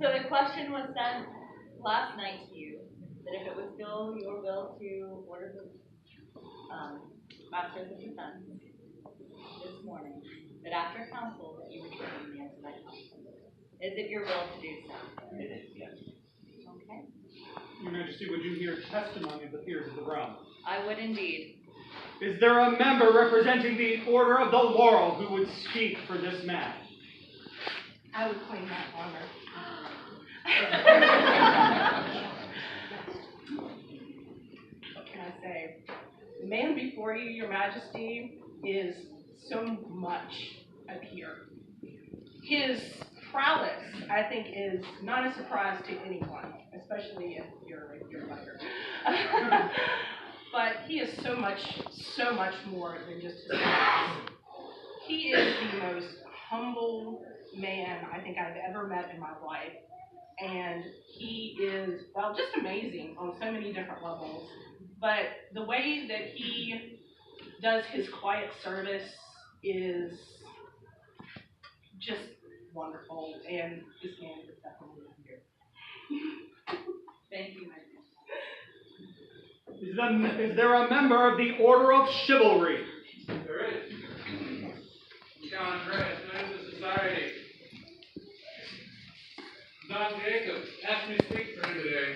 So the question was sent last night to you, that if it was still your will to order the Masters of Defense this morning, that after council, that you return the answer by council. Is it your will to do so? It is, yes. Okay. Your Majesty, would you hear testimony of the peers of the realm? I would indeed. Is there a member representing the Order of the Laurel who would speak for this man? I would claim that honor. What can I say? The man before you, Your Majesty, is so much a peer. His prowess, I think, is not a surprise to anyone, especially if you're younger. But he is so much more than just his prowess. He is the most humble man I think I've ever met in my life. And he is, well, just amazing on so many different levels. But the way that he does his quiet service is just wonderful. And this man is definitely here. Thank you, my Is there a member of the Order of Chivalry? There is. John Andreas, Knights of Society. Don Jacob asked me to speak for him today.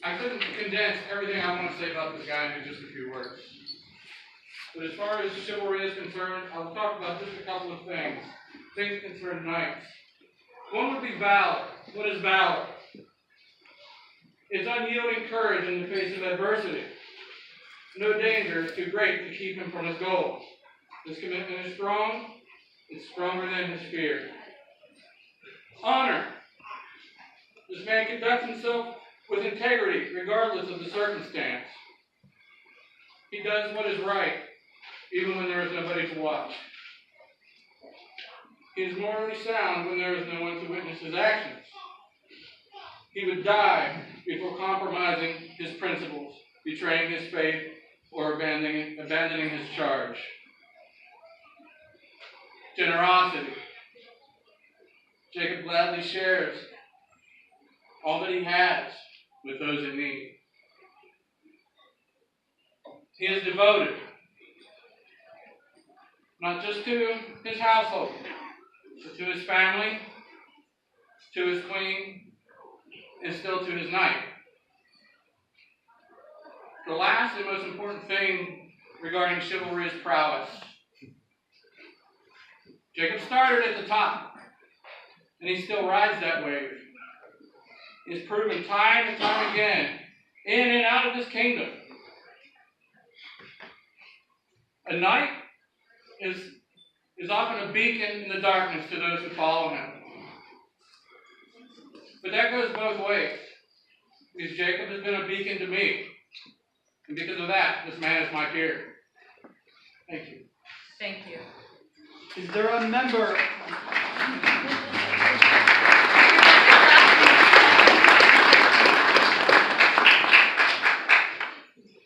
I couldn't condense everything I want to say about this guy into just a few words. But as far as chivalry is concerned, I'll talk about just a couple of things. Things that concern knights. One would be valor. What is valor? It's unyielding courage in the face of adversity. No danger is too great to keep him from his goal. His commitment is strong. It's stronger than his fear. Honor. This man conducts himself with integrity, regardless of the circumstance. He does what is right, even when there is nobody to watch. He is morally sound when there is no one to witness his actions. He would die before compromising his principles, betraying his faith, or abandoning his charge. Generosity. Jacob gladly shares all that he has with those in need. He is devoted, not just to his household, but to his family, to his queen, and still to his knight. The last and most important thing regarding chivalry is prowess. Jacob started at the top, and he still rides that wave. He has proven time and time again, in and out of his kingdom. A knight is often a beacon in the darkness to those who follow him. But that goes both ways, because Jacob has been a beacon to me. And because of that, this man is my peer. Thank you. Thank you. Is there a member?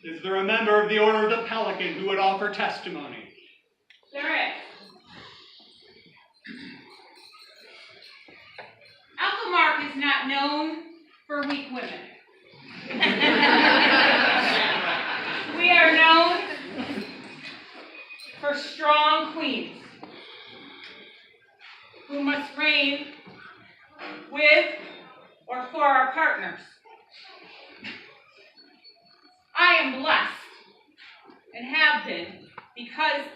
Is there a member of the Order of the Pelican who would offer testimony? There is. Alpha Mark is not known for weak women. We are known for strong queens who must reign with or for our partners. I am blessed and have been because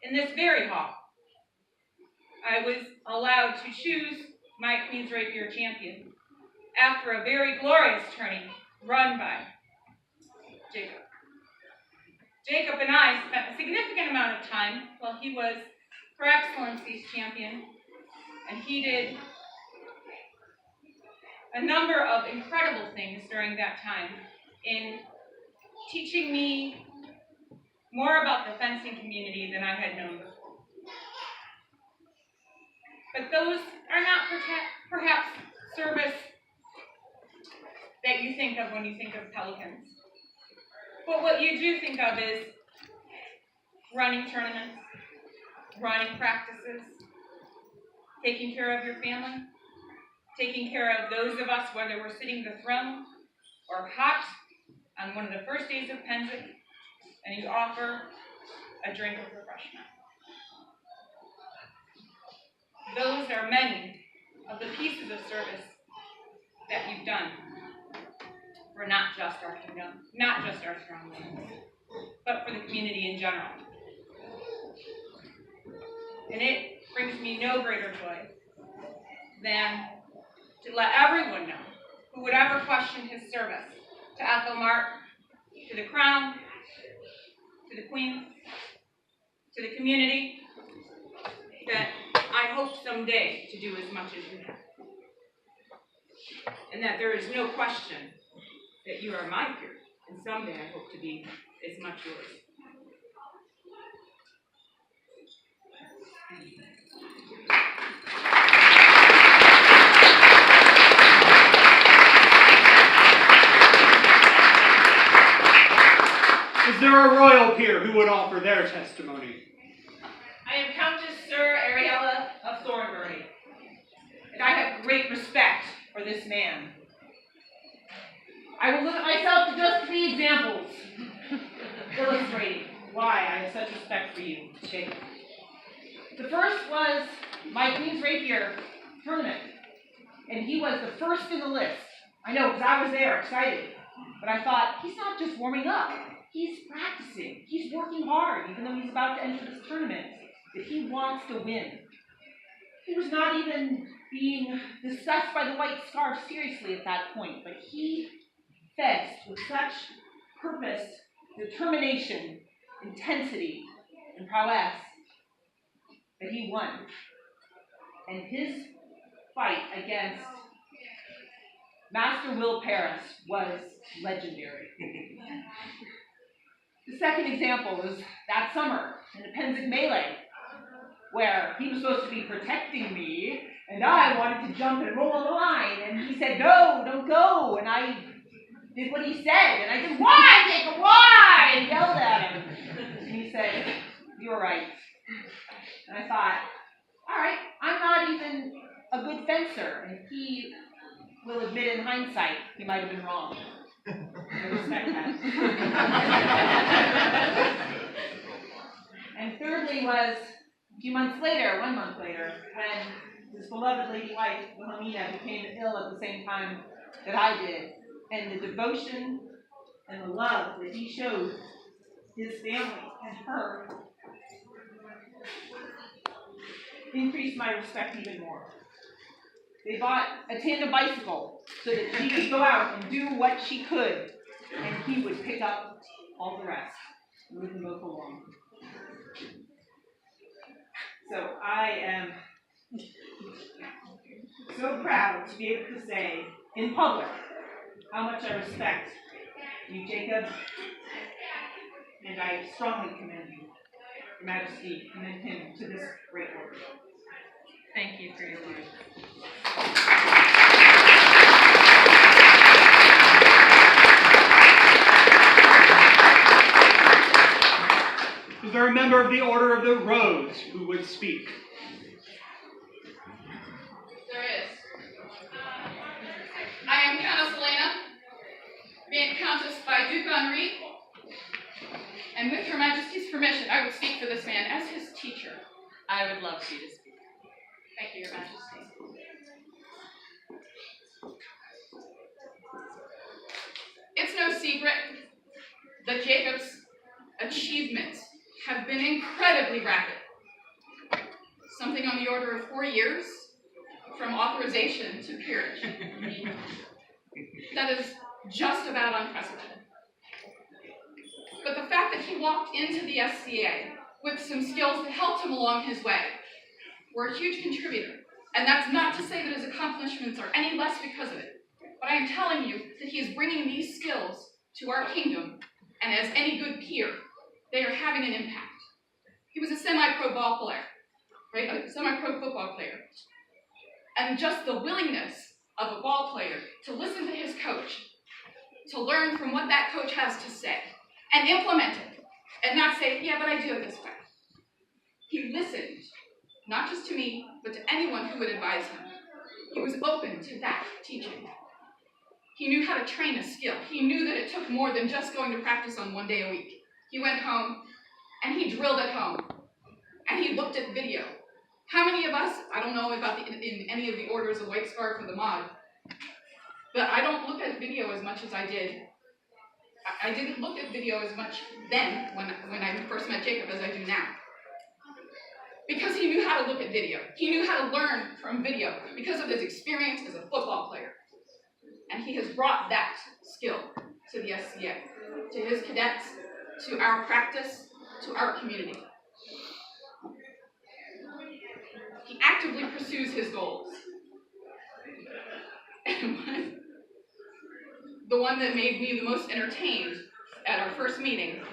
in this very hall I was allowed to choose my Queen's Rapier champion after a very glorious tourney run by Jacob. Jacob and I spent a significant amount of time while he was Her Excellency's champion, and he did a number of incredible things during that time in teaching me more about the fencing community than I had known before. But those are not perhaps service that you think of when you think of pelicans. But what you do think of is running tournaments, running practices, taking care of your family, taking care of those of us, whether we're sitting the throne or hot on one of the first days of Pennsic, and you offer a drink of refreshment. Those are many of the pieces of service that you've done for not just our kingdom, not just our throne, but for the community in general. And it brings me no greater joy than to let everyone know who would ever question his service to Ethelmart, to the crown, to the queen, to the community, that I hope someday to do as much as you have. And that there is no question that you are my peer, and someday I hope to be as much yours. Is there a royal peer who would offer their testimony? I am Countess Sir Ariella of Thornbury, and I have great respect for this man. I will limit myself to just 3 examples, illustrating why I have such respect for you, Jacob. The first was my Queen's Rapier tournament, and he was the first in the list. I know, because I was there, excited. But I thought, he's not just warming up. He's practicing. He's working hard, even though he's about to enter this tournament, that he wants to win. He was not even being discussed by the White Scarf seriously at that point, but he fenced with such purpose, determination, intensity, and prowess that he won. And his fight against Master Will Paris was legendary. The second example was that summer in the Pennsic melee, where he was supposed to be protecting me, and I wanted to jump and roll on the line, and he said, "No, don't go," and I did what he said, and I said, "Why, Jacob, why?" and yelled at him. And he said, "You're right." And I thought, all right, I'm not even a good fencer, and he will admit in hindsight he might have been wrong. I respect that. And thirdly was a few months later, 1 month later, when his beloved lady wife, Wilhelmina, became ill at the same time that I did. And the devotion and the love that he showed his family and her increased my respect even more. They bought a tandem bicycle so that she could go out and do what she could, and he would pick up all the rest, move them both along. So I am so proud to be able to say in public how much I respect you, Jacob, and I strongly commend you, Your Majesty, commend him to this great order. Thank you for your words. Is there a member of the Order of the Rose who would speak? There is. I am Countess Elena, being Countess by Duke Henri, and with Her Majesty's permission, I would speak for this man as his teacher. I would love for you to speak. Thank you, Your Majesty. It's no secret that Jacob's achievements have been incredibly rapid. Something on the order of 4 years from authorization to peerage. That is just about unprecedented. But the fact that he walked into the SCA with some skills that helped him along his way were a huge contributor. And that's not to say that his accomplishments are any less because of it. But I am telling you that he is bringing these skills to our kingdom, and as any good peer, they are having an impact. He was a semi-pro ball player, right? A semi-pro football player. And just the willingness of a ball player to listen to his coach, to learn from what that coach has to say, and implement it, and not say, yeah, but I do it this way. He listened not just to me, but to anyone who would advise him. He was open to that teaching. He knew how to train a skill. He knew that it took more than just going to practice on 1 day a week. He went home, and he drilled at home, and he looked at video. How many of us, I don't know about in any of the orders of White Scarf or the MoD, but I don't look at video as much as I did. I didn't look at video as much then, when I first met Jacob, as I do now. Because he knew how to look at video. He knew how to learn from video because of his experience as a football player. And he has brought that skill to the SCA, to his cadets, to our practice, to our community. He actively pursues his goals. And the one that made me the most entertained at our first meeting,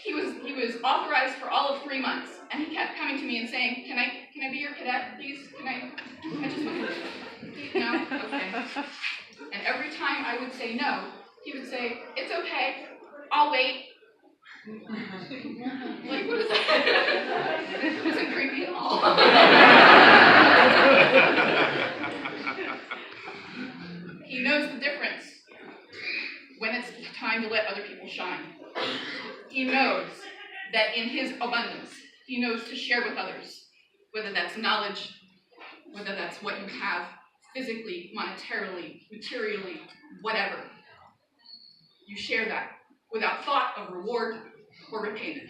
he was authorized for all of 3 months, and he kept coming to me and saying, can I be your cadet, please? I just want to, no? Okay. And every time I would say no, he would say, it's okay, I'll wait. Like, what is that? It wasn't creepy at all. He knows the difference when it's time to let other people shine. He knows that in his abundance, he knows to share with others, whether that's knowledge, whether that's what you have physically, monetarily, materially, whatever. You share that without thought of reward or repayment.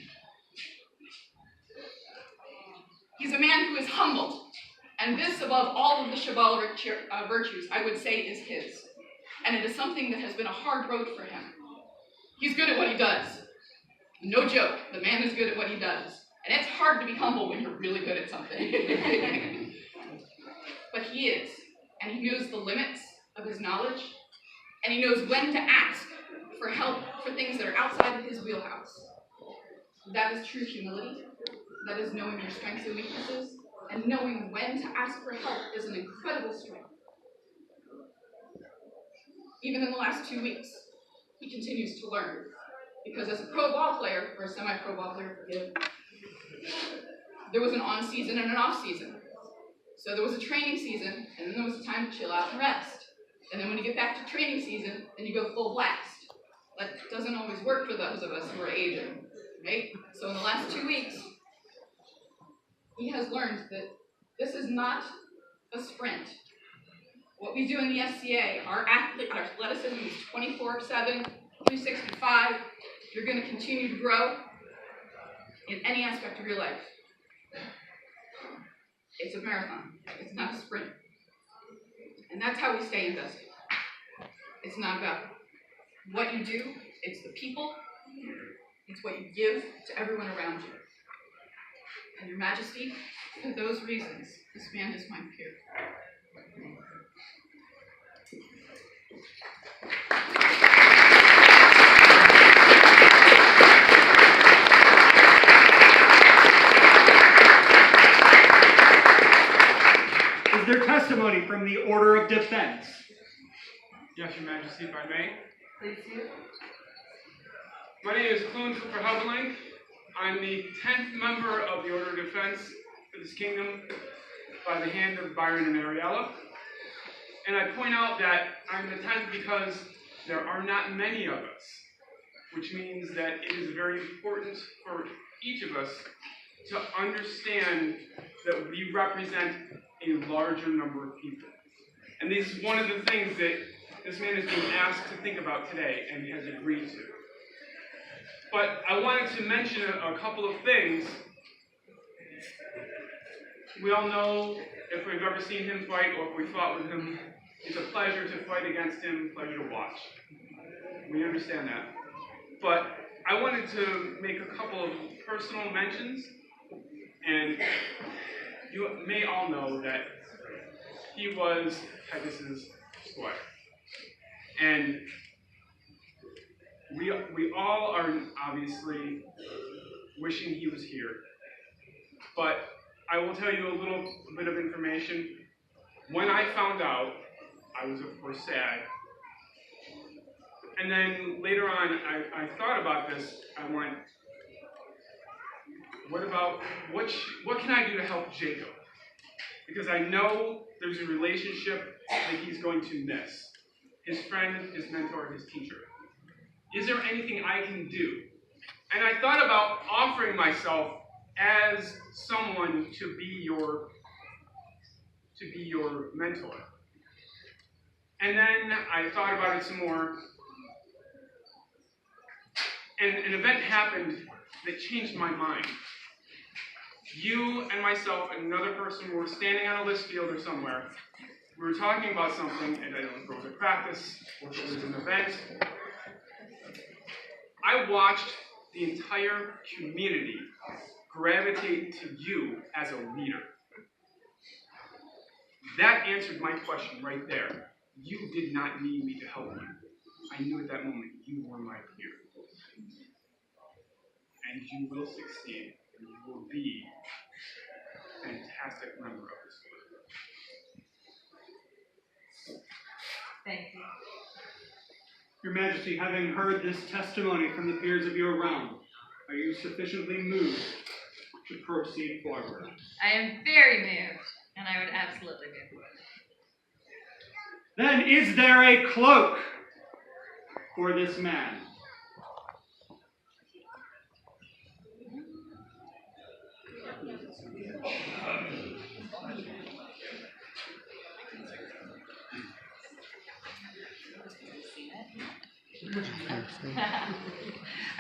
He's a man who is humble, and this, above all of the chivalric virtues, I would say is his. And it is something that has been a hard road for him. He's good at what he does. No joke, the man is good at what he does. And it's hard to be humble when you're really good at something. But he is, and he knows the limits of his knowledge, and he knows when to ask for help for things that are outside of his wheelhouse. That is true humility. That is knowing your strengths and weaknesses, and knowing when to ask for help is an incredible strength. Even in the last 2 weeks, he continues to learn. Because as a pro ball player, or a semi-pro ball player, forgive, there was an on-season and an off-season. So there was a training season, and then there was a time to chill out and rest. And then when you get back to training season, then you go full blast. That doesn't always work for those of us who are aging, right? So in the last 2 weeks, he has learned that this is not a sprint. What we do in the SCA, our athleticism is 24/7, 365. You're going to continue to grow in any aspect of your life. It's a marathon. It's not a sprint. And that's how we stay invested. It's not about what you do. It's the people. It's what you give to everyone around you. And Your Majesty, for those reasons, this man is my peer. Is there testimony from the Order of Defense? Yes, Your Majesty, if I may. Please do. My name is Clun Superhelbeling. I'm the 10th member of the Order of Defense for this kingdom by the hand of Byron and Ariella. And I point out that I'm the 10th because there are not many of us, which means that it is very important for each of us to understand that we represent a larger number of people. And this is one of the things that this man is being asked to think about today and has agreed to. But I wanted to mention a couple of things. We all know, if we've ever seen him fight or if we fought with him, it's a pleasure to fight against him, pleasure to watch. We understand that. But I wanted to make a couple of personal mentions, and you may all know that he was Titus's squire. And we all are obviously wishing he was here. But I will tell you a little bit of information. When I found out, I was of course sad. And then later on, I thought about this. I went, what can I do to help Jacob? Because I know there's a relationship that he's going to miss. His friend, his mentor, his teacher. Is there anything I can do? And I thought about offering myself as someone to be your mentor. And then I thought about it some more, and an event happened that changed my mind. You and myself and another person were standing on a list field or somewhere. We were talking about something, and I don't know if it was a practice or if it was an event. I watched the entire community gravitate to you as a leader. That answered my question right there. You did not need me to help you. I knew at that moment you were my peer. And you will succeed, and you will be a fantastic member of this group. Thank you. Your Majesty, having heard this testimony from the peers of your realm, are you sufficiently moved to proceed forward? I am very moved, and I would absolutely move forward. Then is there a cloak for this man?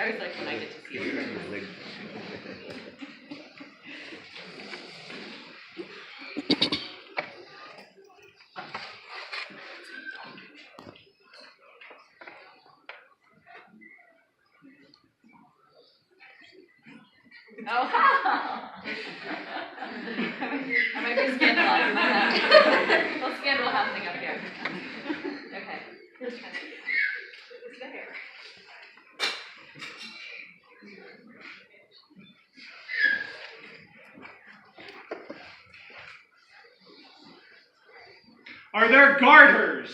I was like, when I get to see it. Oh, I might be scandalized. We'll scandal housing up here. Okay. It's there. Are there garters?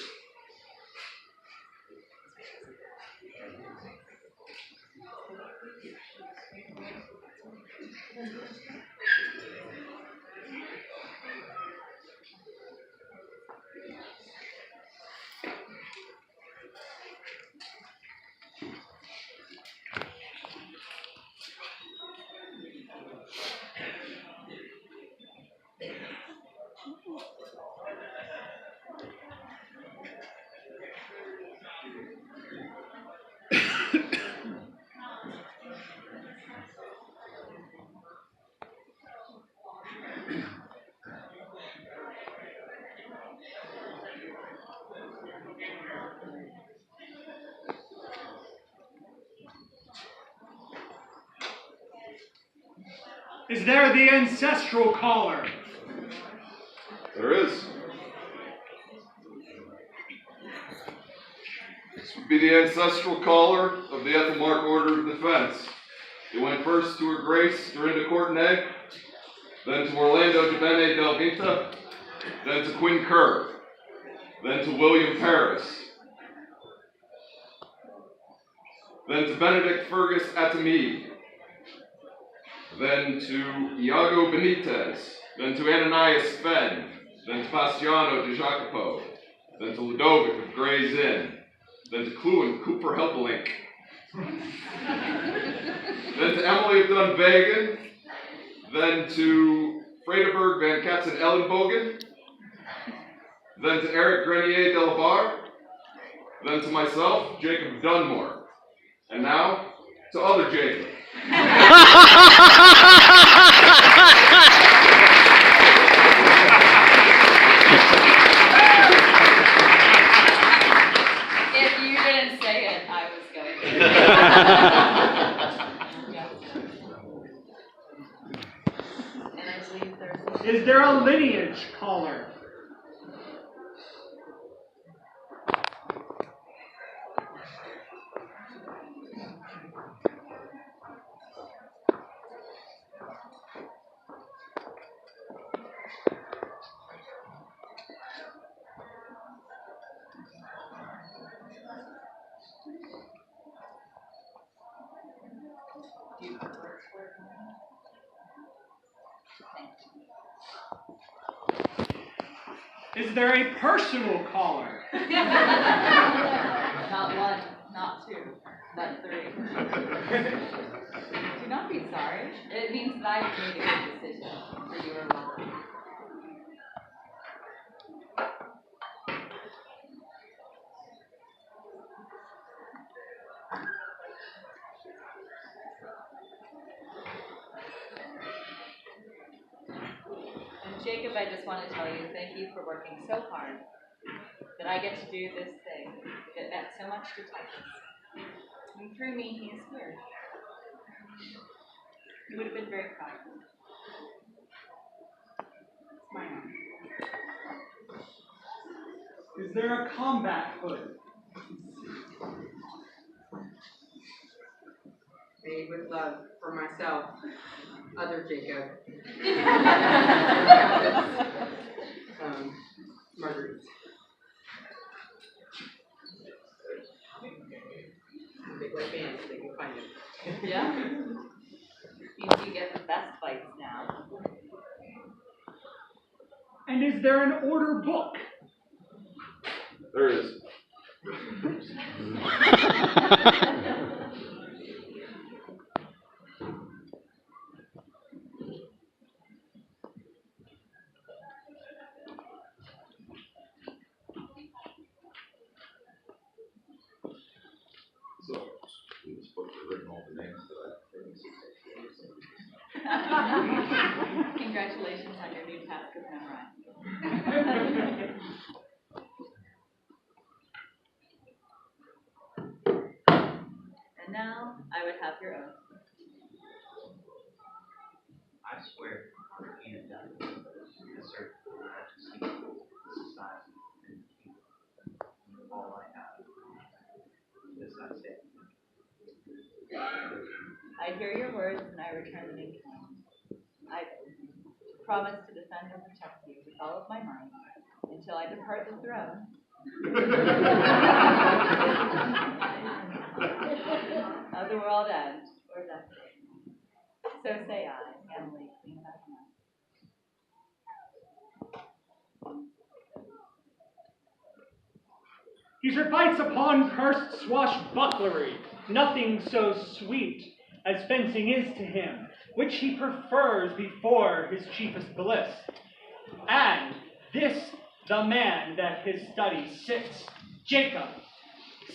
Is there the ancestral collar? There is. This would be the ancestral collar of the Ethelmark Order of Defense. It went first to Her Grace Dorinda Courtenay, then to Orlando de Bene del Vita, then to Quinn Kerr, then to William Paris, then to Benedict Fergus Atamide, then to Iago Benitez, then to Ananias Fenn, then to Bastiano de Jacopo, then to Ludovic of Gray's Inn, then to Clewin Cooper Helpelink, then to Emily of Dunvegan, then to Fredeberg Van Katzen Ellenbogen, then to Eric Grenier Delabar, then to myself, Jacob Dunmore, and now to other Jacob. If you didn't say it, I was going to. And I believe there's... Is there a lineage collar? Is there a personal caller? Not one, not two, but three. Do not be sorry. It means that I've made a good decision for your role. And Jacob, I just want to tell you, thank you for working so hard that I get to do this thing that meant so much to Titus. And through me, he is here. He would have been very proud of me. It's my honor. Is there a combat hood? Made with love for myself, other Jacob. Marguerite. Big white band, so they can find it. Yeah? Means you get the best fights now. And is there an order book? There is. So, in this book, I've written all the names that I've Congratulations on your new task of memorizing. And now, I would have your oath. I swear on the hand down to assert the majesty of society and the kingdom and all I have. This I say. I hear your words and I return them in kind. I promise to defend and protect you with all of my might until I depart the throne. Of the world end, or death. So say I, Emily, Queen of Athens. He fights upon cursed swashbucklery, nothing so sweet as fencing is to him, which he prefers before his chiefest bliss. And this the man that his studies sits, Jacob.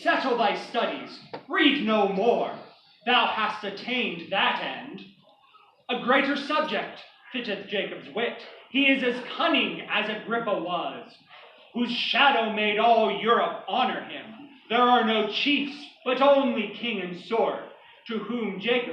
Settle thy studies, read no more. Thou hast attained that end. A greater subject fitteth Jacob's wit. He is as cunning as Agrippa was, whose shadow made all Europe honor him. There are no chiefs, but only king and sword, to whom Jacob